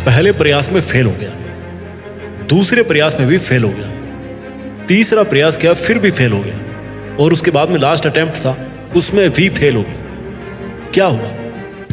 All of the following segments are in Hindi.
पहले प्रयास में फेल हो गया, दूसरे प्रयास में भी फेल हो गया, तीसरा प्रयास किया फिर भी फेल हो गया, और उसके बाद में लास्ट अटेम्प्ट था उसमें भी फेल हो गया। क्या हुआ?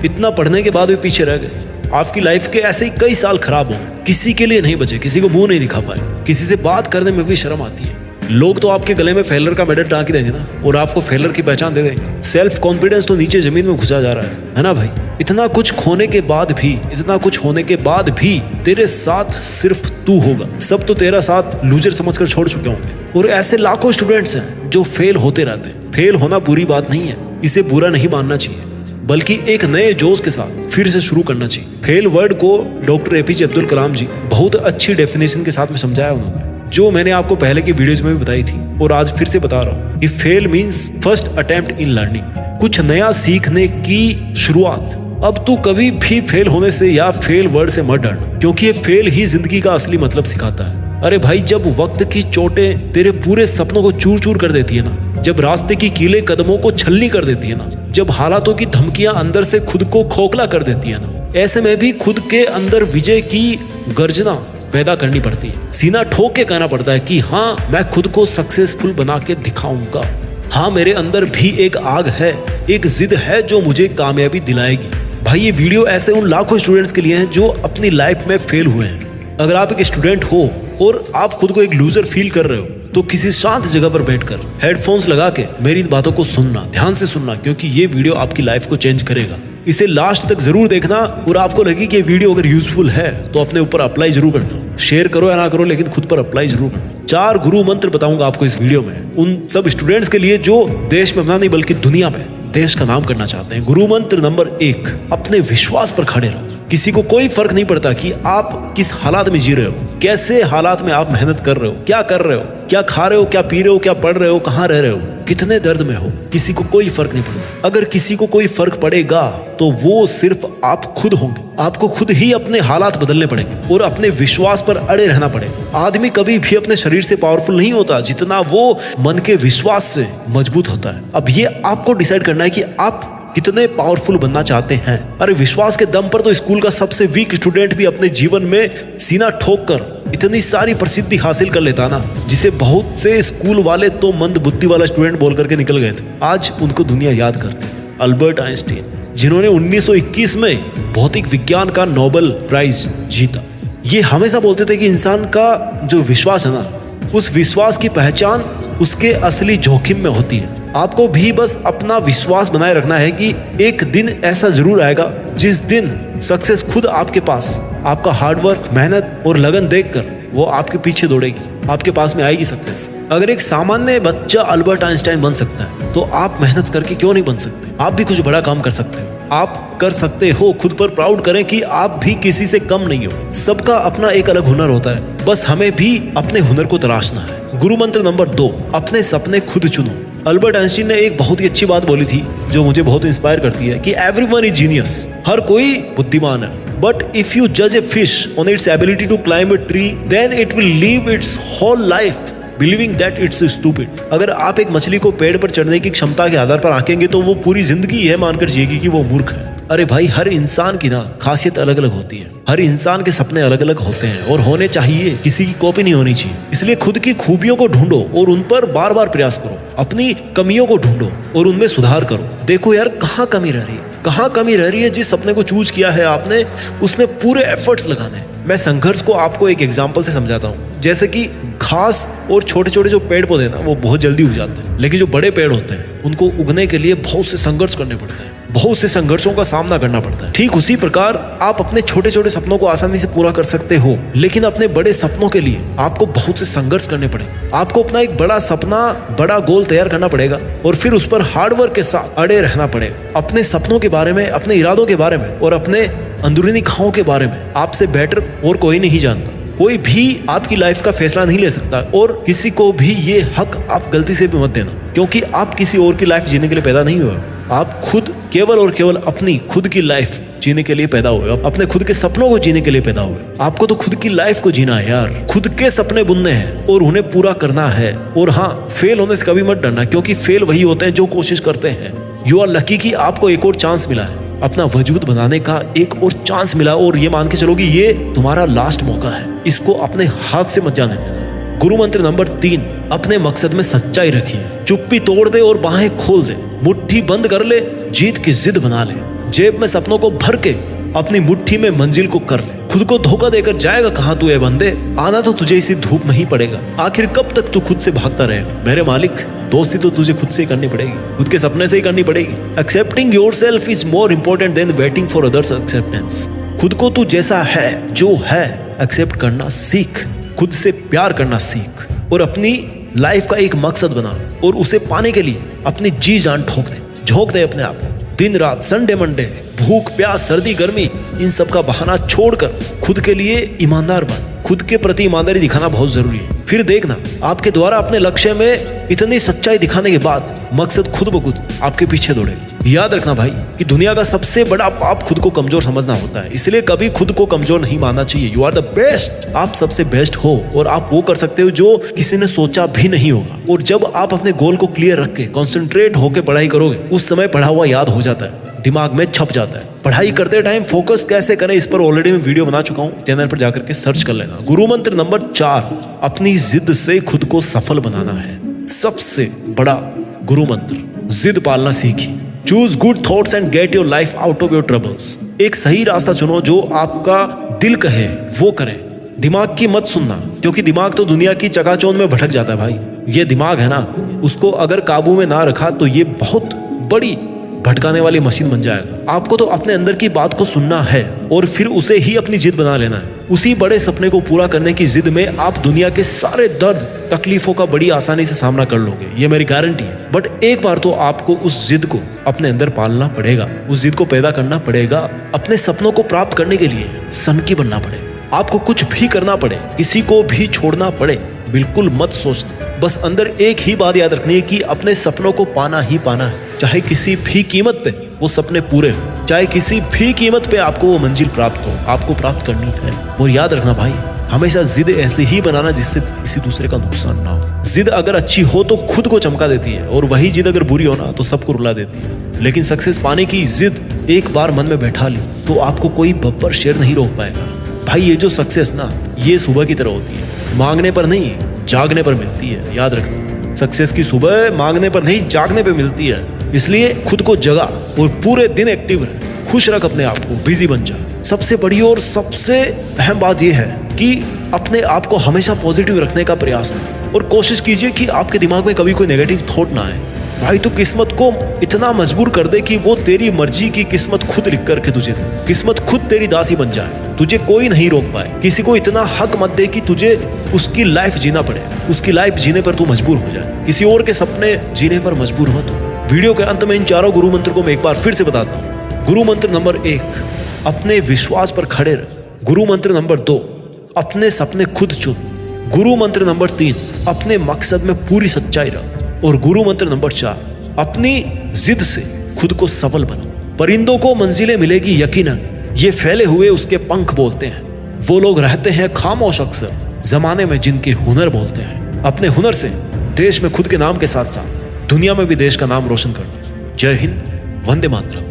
इतना पढ़ने के बाद भी पीछे रह गए। आपकी लाइफ के ऐसे ही कई साल खराब हो गए, किसी के लिए नहीं बचे, किसी को मुंह नहीं दिखा पाए, किसी से बात करने में भी शर्म आती है। लोग तो आपके गले में फेलर का मेडल टांग देंगे ना, और आपको फेलर की पहचान दे देंगे। सेल्फ कॉन्फिडेंस तो नीचे जमीन में घुसा जा रहा है ना भाई। इतना कुछ खोने के बाद भी, इतना कुछ होने के बाद भी तेरे साथ सिर्फ तू होगा। सब तो तेरा साथ लूजर समझकर छोड़ चुके होंगे। और ऐसे लाखों स्टूडेंट्स हैं जो फेल होते रहते हैं। फेल होना बुरी बात नहीं है, इसे बुरा नहीं मानना चाहिए, बल्कि एक नए जोश के साथ फिर से शुरू करना चाहिए। फेल वर्ड को डॉक्टर APJ अब्दुल कलाम जी बहुत अच्छी डेफिनेशन के साथ में समझाया उन्होंने, जो मैंने आपको पहले की वीडियोज में भी बताई थी और आज फिर से बता रहा हूँ कि fail means first attempt in learning, कुछ नया सीखने की शुरुआत। अब तू कभी भी फेल होने से या फेल वर्ड से मत डरना, क्योंकि ये फेल ही जिंदगी का असली मतलब सिखाता है। अरे भाई, जब वक्त की चोटें तेरे पूरे सपनों को चूर चूर कर देती है ना, जब रास्ते की कीलें कदमों को छलनी कर देती है ना, जब हालातों की धमकियां अंदर से खुद को खोखला कर देती है ना, ऐसे में भी खुद के अंदर विजय की गर्जना पैदा करनी पड़ती है। सीना ठोक के कहना पड़ता है कि हाँ, मैं खुद को सक्सेसफुल बना के दिखाऊंगा। हाँ, मेरे अंदर भी एक आग है, एक जिद है जो मुझे कामयाबी दिलाएगी। भाई, ये वीडियो ऐसे उन लाखों स्टूडेंट्स के लिए हैं जो अपनी लाइफ में फेल हुए हैं। अगर आप एक स्टूडेंट हो और आप खुद को एक लूजर फील कर रहे हो, तो किसी शांत जगह पर बैठकर हेडफोन्स लगा के मेरी इन बातों को सुनना, ध्यान से सुनना, क्योंकि ये वीडियो आपकी लाइफ को चेंज करेगा। इसे लास्ट तक जरूर देखना, और आपको लगे कि ये वीडियो अगर यूजफुल है तो अपने ऊपर अप्लाई जरूर करना। शेयर करो या ना करो, लेकिन खुद पर अप्लाई जरूर करना। 4 गुरु मंत्र बताऊंगा आपको इस वीडियो में, उन सब स्टूडेंट्स के लिए जो देश में अपना नहीं बल्कि दुनिया में देश का नाम करना चाहते हैं। गुरु मंत्र नंबर 1, अपने विश्वास पर खड़े रहो। किसी को कोई फर्क नहीं पड़ता कि आप किस हालात में जी रहे हो, कैसे हालात में आप मेहनत कर रहे हो, क्या कर रहे हो, क्या खा रहे हो, क्या पी रहे हो, क्या पढ़ रहे हो, कहाँ रह रहे हो, कितने दर्द में हो, किसी को कोई फर्क नहीं पड़ता। अगर किसी को कोई फर्क पड़ेगा तो वो सिर्फ आप खुद होंगे। आपको खुद ही अपने हालात बदलने पड़ेंगे और अपने विश्वास पर अड़े रहना पड़ेगा। आदमी कभी भी अपने शरीर से पावरफुल नहीं होता जितना वो मन के विश्वास से मजबूत होता है। अब ये आपको डिसाइड करना है कि आप कितने पावरफुल बनना चाहते हैं। अरे, विश्वास के दम पर तो स्कूल का सबसे वीक स्टूडेंट भी अपने जीवन में सीना ठोक कर इतनी सारी प्रसिद्धि हासिल कर लेता ना, जिसे बहुत से स्कूल वाले तो मंद बुद्धि वाला स्टूडेंट बोल करके निकल गए थे। आज उनको दुनिया याद करती है। अल्बर्ट आइंस्टीन, जिन्होंने 1921 में भौतिक विज्ञान का नोबेल प्राइज जीता, ये हमेशा बोलते थे कि इंसान का जो विश्वास है ना, उस विश्वास की पहचान उसके असली जोखिम में होती है। आपको भी बस अपना विश्वास बनाए रखना है कि एक दिन ऐसा जरूर आएगा जिस दिन सक्सेस खुद आपके पास, आपका हार्डवर्क, मेहनत और लगन देखकर वो आपके पीछे दौड़ेगी, आपके पास में आएगी सक्सेस। अगर एक सामान्य बच्चा अल्बर्ट आइंस्टाइन बन सकता है तो आप मेहनत करके क्यों नहीं बन सकते? आप भी कुछ बड़ा काम कर सकते हो, आप कर सकते हो। खुद पर प्राउड करें कि आप भी किसी से कम नहीं हो। सबका अपना एक अलग हुनर होता है, बस हमें भी अपने हुनर को तराशना है। गुरु मंत्र नंबर 2, अपने सपने खुद चुनो। अल्बर्ट आइंस्टीन ने एक बहुत ही अच्छी बात बोली थी जो मुझे बहुत इंस्पायर करती है कि एवरीवन इज जीनियस, हर कोई बुद्धिमान है, बट इफ यू जज a fish on its ability to climb a tree, then it will live its whole life believing that it's stupid. अगर आप एक मछली को पेड़ पर चढ़ने की क्षमता के आधार पर आंकेंगे तो वो पूरी जिंदगी यह मानकर जिएगी कि वो मूर्ख है। अरे भाई, हर इंसान की ना खासियत अलग अलग होती है, हर इंसान के सपने अलग अलग होते हैं और होने चाहिए, किसी की कॉपी नहीं होनी चाहिए। इसलिए खुद की खूबियों को ढूंढो और उन पर बार बार प्रयास करो। अपनी कमियों को ढूंढो और उनमें सुधार करो। देखो यार, कहाँ कमी रह रही है, कहाँ कमी रह रही है। जिस सपने को चूज किया है आपने, उसमें पूरे एफर्ट्स लगाने हैं। मैं संघर्ष को आपको एक एग्जांपल से समझाता हूँ। जैसे कि घास और छोटे छोटे जो पेड़ पौधे ना, वो बहुत जल्दी उग जाते हैं, लेकिन जो बड़े पेड़ होते हैं उनको उगने के लिए बहुत से संघर्ष करने पड़ते हैं, बहुत से संघर्षों का सामना करना पड़ता है। ठीक उसी प्रकार आप अपने छोटे छोटे सपनों को आसानी से पूरा कर सकते हो, लेकिन अपने बड़े सपनों के लिए आपको बहुत से संघर्ष करने पड़ेंगे। आपको अपना एक बड़ा सपना, बड़ा गोल तैयार करना पड़ेगा और फिर उस पर हार्डवर्क के साथ अड़े रहना पड़ेगा। अपने सपनों के बारे में, अपने इरादों के बारे में और अपने अंदरूनी खाओं के बारे में आपसे बेटर और कोई नहीं जानता। कोई भी आपकी लाइफ का फैसला नहीं ले सकता और किसी को भी ये हक आप गलती से भी मत देना, क्योंकि आप किसी और की लाइफ जीने के लिए पैदा नहीं हुए। आप खुद केवल और केवल अपनी खुद की लाइफ जीने के लिए पैदा हुए, अपने खुद के सपनों को जीने के लिए पैदा हुए। आपको तो खुद की लाइफ को जीना है यार, खुद के सपने बुनने हैं और उन्हें पूरा करना है। और हाँ, फेल होने से कभी मत डरना, क्योंकि फेल वही होते हैं जो कोशिश करते हैं। यू आर लकी कि आपको एक और चांस मिला है। अपना वजूद बनाने का एक और चांस मिला और ये मान के चलो कि ये तुम्हारा लास्ट मौका है, इसको अपने हाथ से मत जाने देना। गुरु मंत्र नंबर 3, अपने मकसद में सच्चाई रखिए। चुप्पी तोड़ दे और बाहें खोल दे, मुट्ठी बंद कर ले, जीत की जिद बना ले, जेब में सपनों को भर के अपनी मुट्ठी में मंजिल को कर ले। खुद को धोखा देकर जाएगा कहां तू ए बंदे, आना तो तुझे इसी धूप में ही पड़ेगा। आखिर कब तक तू खुद से भागता रहेगा मेरे मालिक, दोस्ती तो तुझे खुद से ही करनी पड़ेगी, खुद के सपने से ही करनी पड़ेगी। Accepting yourself is more important then waiting for others acceptance. खुद को तू जैसा है, जो है, एक्सेप्ट करना सीख, खुद से प्यार करना सीख और अपनी लाइफ का एक मकसद बना और उसे पाने के लिए अपनी जी जान झोंक दे अपने आप को। दिन रात, संडे मंडे, भूख प्यास, सर्दी गर्मी, इन सब का बहाना छोड़कर खुद के लिए ईमानदार बन। खुद के प्रति ईमानदारी दिखाना बहुत जरूरी है। फिर देखना आपके द्वारा अपने लक्ष्य में इतनी सच्चाई दिखाने के बाद मकसद खुद ब खुद आपके पीछे दौड़ेगा। याद रखना भाई कि दुनिया का सबसे बड़ा पाप खुद को कमजोर समझना होता है, इसलिए कभी खुद को कमजोर नहीं मानना चाहिए। यू आर द बेस्ट, आप सबसे बेस्ट हो और आप वो कर सकते हो जो किसी ने सोचा भी नहीं होगा। और जब आप अपने गोल को क्लियर रख के कॉन्सेंट्रेट होकर पढ़ाई करोगे, उस समय पढ़ा हुआ याद हो जाता है, दिमाग में छप जाता है। पढ़ाई करते टाइम फोकस कैसे करें, इस पर ऑलरेडी मैं वीडियो बना चुका हूँ, चैनल पर जाकर के सर्च कर लेना। गुरु मंत्र नंबर 4, अपनी जिद से खुद को सफल बनाना है। सबसे बड़ा गुरु मंत्र, जिद पालना सीखिए। Choose good thoughts and get your life out of your troubles. एक सही रास्ता चुनो, जो आपका दिल कहे वो करें। दिमाग की मत सुनना, क्योंकि दिमाग तो दुनिया की चकाचौंध में भटक जाता है भाई। ये दिमाग है ना, उसको अगर काबू में ना रखा तो ये बहुत बड़ी भटकाने वाली मशीन बन जाएगा। आपको तो अपने अंदर की बात को सुनना है और फिर उसे ही अपनी जिद बना लेना है। उसी बड़े सपने को पूरा करने की जिद में आप दुनिया के सारे दर्द तकलीफों का बड़ी आसानी से सामना कर लोगे, ये मेरी गारंटी है। बट एक बार तो आपको उस जिद को अपने अंदर पालना पड़ेगा, उस जिद को पैदा करना पड़ेगा। अपने सपनों को प्राप्त करने के लिए सनकी बनना पड़ेगा। आपको कुछ भी करना पड़े, किसी को भी छोड़ना पड़े, बिल्कुल मत सोचना। बस अंदर एक ही बात याद रखनी है कि अपने सपनों को पाना ही पाना है, चाहे किसी भी कीमत पे वो सपने पूरे हो, चाहे किसी भी कीमत पे आपको वो मंजिल प्राप्त हो, आपको प्राप्त करनी है। और याद रखना भाई, हमेशा जिद ऐसे ही बनाना जिससे किसी दूसरे का नुकसान ना हो। जिद अगर अच्छी हो तो खुद को चमका देती है, और वही जिद अगर बुरी हो ना तो सबको रुला देती है। लेकिन सक्सेस पाने की जिद एक बार मन में बैठा ली तो आपको कोई बब्बर शेर नहीं रोक पाएगा भाई। ये जो सक्सेस ना, ये सुबह की तरह होती है, मांगने पर नहीं जागने पर मिलती है। याद रखना, सक्सेस की सुबह मांगने पर नहीं जागने पर मिलती है। इसलिए खुद को जगा और पूरे दिन एक्टिव रहे, खुश रख अपने आप को, बिजी बन जा। सबसे बड़ी और सबसे अहम बात यह है कि अपने आप को हमेशा पॉजिटिव रखने का प्रयास करें और कोशिश कीजिए कि आपके दिमाग में कभी कोई नेगेटिव थॉट ना आए। भाई तू किस्मत को इतना मजबूर कर दे कि वो तेरी मर्जी की किस्मत खुद लिख करके तुझे दे, किस्मत खुद तेरी दासी बन जाए, तुझे कोई नहीं रोक पाए। किसी को इतना हक मत दे कि तुझे उसकी लाइफ जीना पड़े, उसकी लाइफ जीने पर तू मजबूर हो जाए, किसी और के सपने जीने पर मजबूर मत हो। वीडियो के अंत में इन चारों गुरु मंत्र को मैं एक बार फिर से बताता हूँ। गुरु मंत्र नंबर 1, अपने विश्वास पर खड़े रह। गुरु मंत्र नंबर 2, अपने सपने खुद चुन। गुरु मंत्र नंबर 3, अपने मकसद में पूरी सच्चाई रख। और गुरु मंत्र नंबर 4, अपनी जिद से खुद को सफल बनाओ। परिंदों को मंजिलें मिलेगी यकीनन, ये फैले हुए उसके पंख बोलते हैं। वो लोग रहते हैं खामोश अक्सर, जमाने में जिनके हुनर बोलते हैं। अपने हुनर से देश में खुद के नाम के साथ साथ दुनिया में भी देश का नाम रोशन करना। जय हिंद, वंदे मातरम।